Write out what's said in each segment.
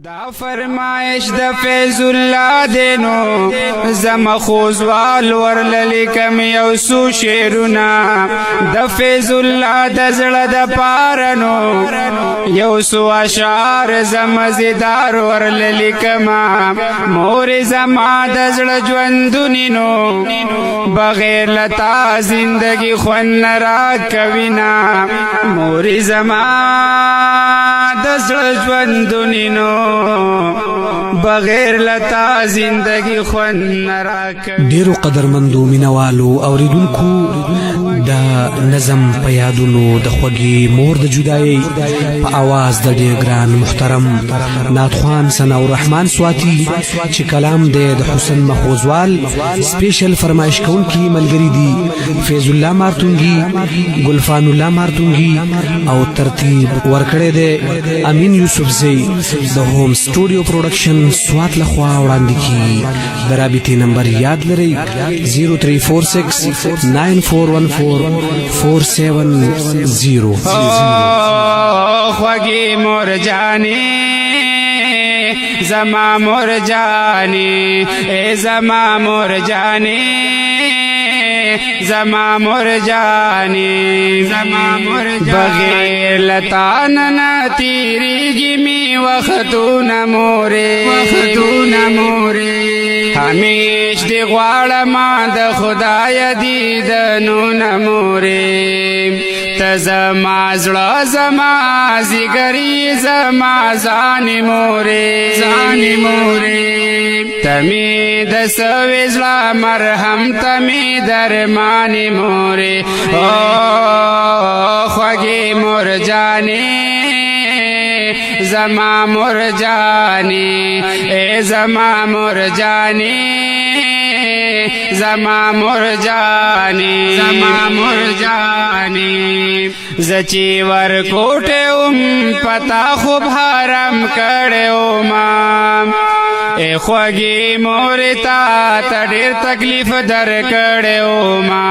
دا فرمایش د فیض الله دینو زم خوزوال ورللیکم یو سو شیرونه د فیض الله د زړه د پارنو یو سو اشعار زم زیدار ورللیکم مور زما د زړه ژوندونینو بغیر لتا زندگی خون را کوینا مور زما د زړه ژوندونینو بغیر لتا زندگی خون نراک ډیرو قدرمندو مینوالو اوریدونکو دا نظم په یادونو د خوږی مور د جدایي په आवाज د ډیر ګران محترم ناتخوان ثناء الرحمن سواتی چې کلام د حسن مخوزوال سپیشل فرمایش کوونکی ملګری دی فیض الله مارتونګي ګلفان الله مارتونګي او ترتیب ورکړی دی امین یوسف زئی د ہوم سټوډیو پروډکشن سوات لخوا وړاندې کی درابطي نمبر یاد لرئ 0346 9414 470 خوږی مور جانی زما مور جانی اے زما مور جانی زما مور جانی بغیر لتانن تیریگی می وختون مورے ہمیش دی غوالم د خدای دیدنون مورے تزما زړه زما زیګری زما ځان مورې تمی د سویزلا مرهم تمی درمان مورې او خوږی مور جانی زما مور جانی اے زما مور جانی زما مور جانی زچی ور کوټه پتا خوب حرم کړو ما اے خوږی مور تا ډېر تکلیف در کړو ما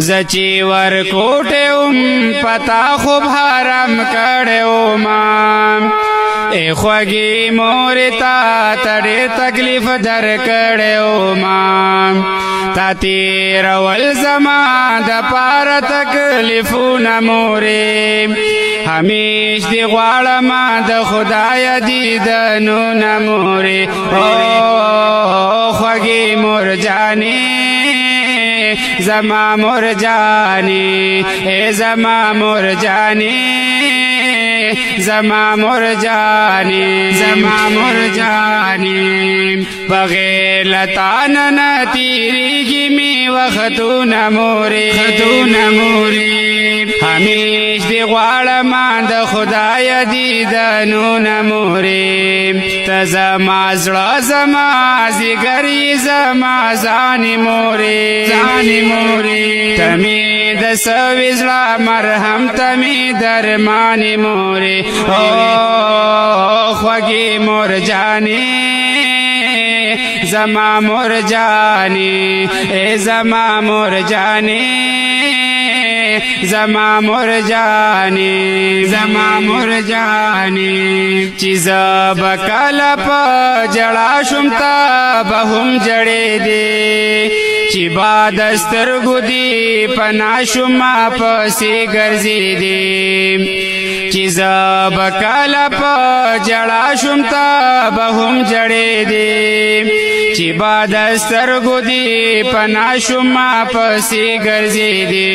زچی ور کوټه پتا خوب حرم کړو ما اے خوږی مور تا ډېر تکلیف در کړو ما تا تیر ول زما د پار تکلیفونه مورې همیش دی غواړم د خدای دیدنونه مورې او خوږی مور جانی زما مور جانی اے زما مور جانی زما مور جانی بغیر لتانن تیریگی می وختون مورے ہمیش دی غوالم د خدای دیدنون مورے تزما زړه زما زیګری زما ځان مورے تمی د سویزلا مرهم تمی درمان مورے او خوږی مور جانی زما مور جانی اے زما مور جانی زما مور جانی چیز بکل پا جڑا شمتا بهم جڑے دے چی باد سترگو دی پنا شما پسی گرزی دی چیز بکل پا جڑا شمتا بهم جڑے دے چی باد سترگو دی پنا شما پسی گرزی دی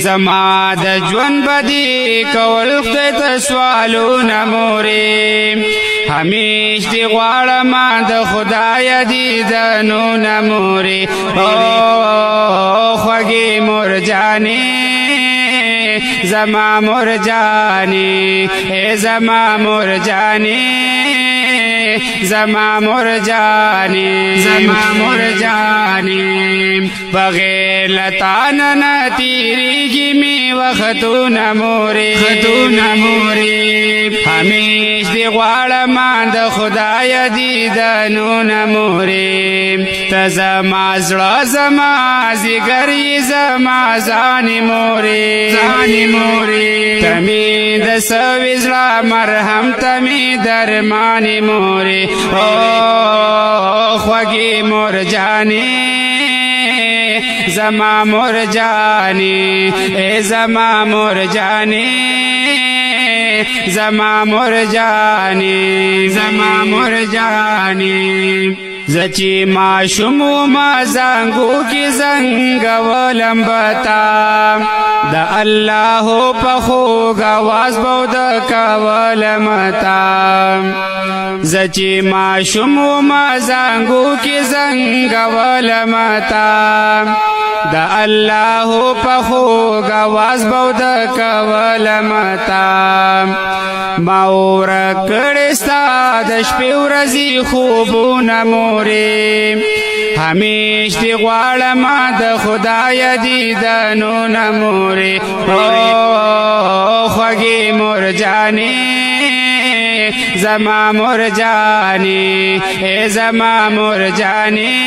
زما د ژوند بدی کول خدای ته سوالونه مورې همیش دی غواړم د خدای دیدنونه مورې او خوږی مور جانی زما مور جانی اے زما مور جانی زما مرجانی زما مرجانی بغیر لتان نه تیریږي می وختونه مورې خطونه مورې همیش دی غواړم د خدای دیدنونه مورې ته زما زړه زما زیګر زما ځانې مورې ځانې مورې ته مې د سوي زړه مرهم ته مې درمانې مورې او خوږې مرجانې زما مرجانی ای زما مرجانی زما مرجانی زما مرجانی زچی ما شمو ما زنگو کی زنگ ولم بتا دا الله پخو گواز بود کولم تا زچی ما شمو ما زنگو کی زنگ ولم تا دا الله پخو گواز بود کولم تا ما ورکړستا د شپې ورځې خوبونه مورې همیش دی غواړم د خدای دیدنونه مورې او خوږې مرجانې زما مرجانی ای زما مرجانی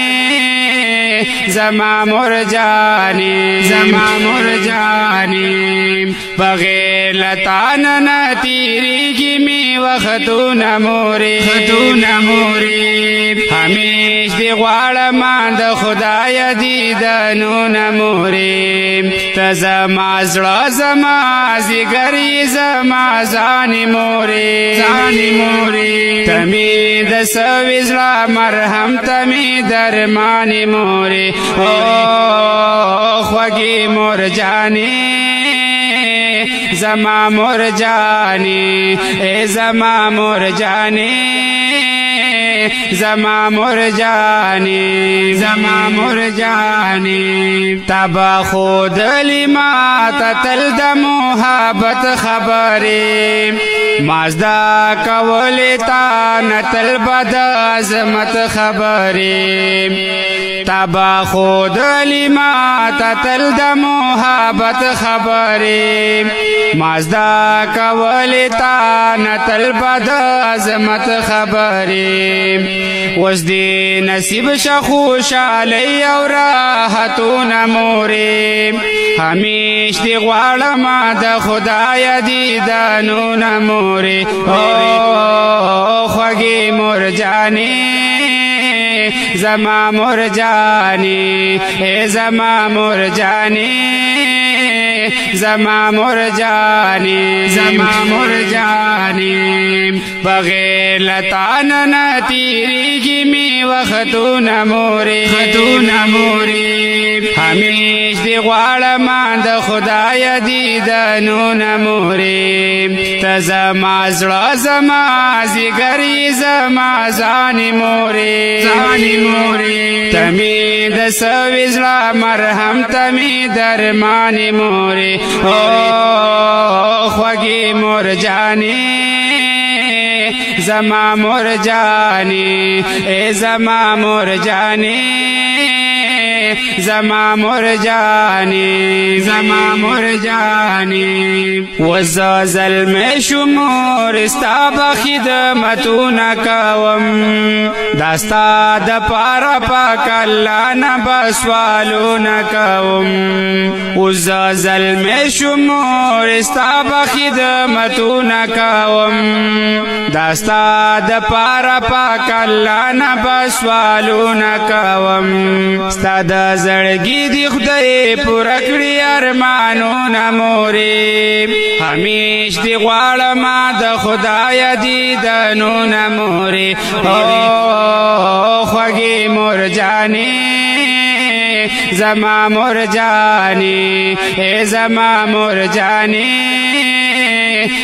زما مرجانی زما مرجانی بغیر لتان نه تیریږي می وختونه مورې خطونه مورې همیش دی غواړم د خدای دیدنونه مورې ته زما زړه زما زیګر زما ځانې مورې ځانې مورې ته مې د سوي زړه مرهم ته مې درمانې مورې او خوږې مرجانې زما مرجانی ای زما مرجانی زما مرجانی زما مرجانی تبا خود لما تتل د محبت خبرې مازدا کول تا نتل بد عظمت خبرې تبا خود لما تتل د محبت خبرې مازدا کول تا نتل بد عظمت خبرې وس دې نصیب ش خوشالۍ او راحتونه مورې همیش دې غواړم د خدای دیدنونه مورې او خوږې مرجانې زما مرجانی ای زما مرجانی زما مرجانی زما مرجانی بغیر لتان نه تیریږي می وختونه مورې خطونه مورې همیش دی غواړم د خدای دیدنونه مورې ته زما زړه زما زیګر زما ځانې مورې ځانې مورې ته مې د سوي زړه مرهم ته مې درمانې مورې او خوږې مرجانې زما مرجانی ای زما مرجانی زما مرجانی زما مرجانی وزازل می شمور استا بخدمتونه کوم داستا د پارا پاک الله نه بسوالونه کوم وزازل می شمور استا بخدمتونه کوم داستا د پارا پاک الله نه بسوالونه کوم ستاد زړګي دی خدای پوره کړی ارمانونه مورې همیش دی غواړم د خدای دیدنونه مورې او خوږې مرجانې زما مرجانی ای زما مرجانی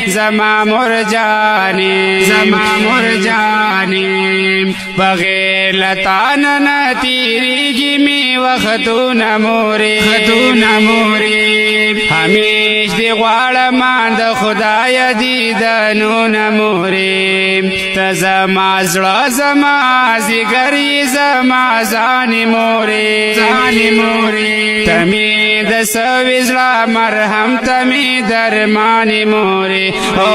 زما مرجانی زما مرجانی بغیر لتان نه تیریږي می وختونه مورې خطونه مورې همیش دی غواړم د خدای دیدنونه مورې ته زما زړه زما زیګری زما ځانې مورې ته مې د سوي زړه مرهم ته مې درمانې مورې او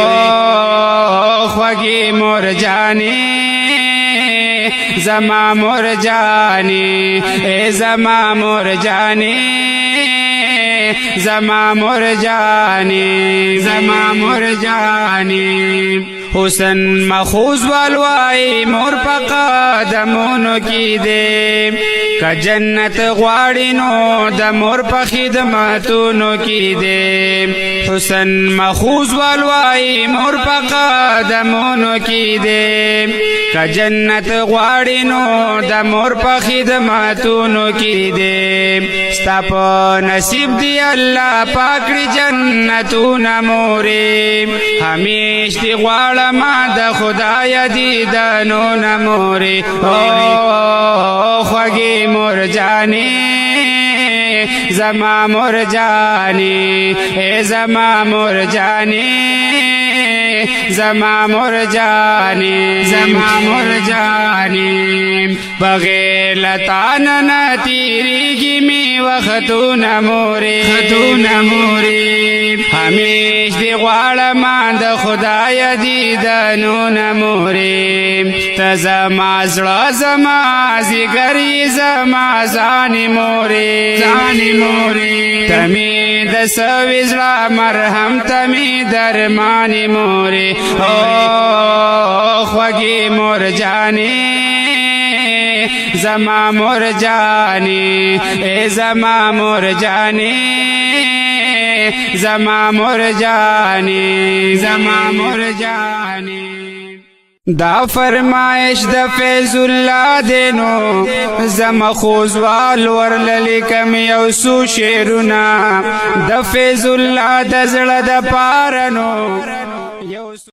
خوږې مور جانې زما مور جانې ای زما مور جانې زما مور جانې زما مور جانې حسن مخوز والوائی مور پا قدمونو کی دے که جنت غواړي نو د مور په خدمتونو کی دے حسن مخوز والوائی مور پا قدمونو کی دے که جنت غواړي نو د مور په خدمتونو کی دے ستا په نصیب دی الله پاکړي جنتونه مورې همیش دی غواړم ما د خدای دیدنونه مورې او خوږې مور جانې زما مور جانې ای زما مور جانې زما مور جانې زما مور جانې بغیر لتان نه تیریږي می وختونه مورې همیش دی غواړم د خدای دیدنونه مورې ته زما زړه زما زیګری زما ځانې مورې ته مې د سوي زړه مرهم ته مې درمانې مورې او خوږې مور جانې زما مور جانې ای زما مور جانې زما مور جانې زما مور جانې دا فرمایش د فیض الله دینو زما خوزوال ورللیکم یو سو شعرونه د فیض الله د زړه د پارنو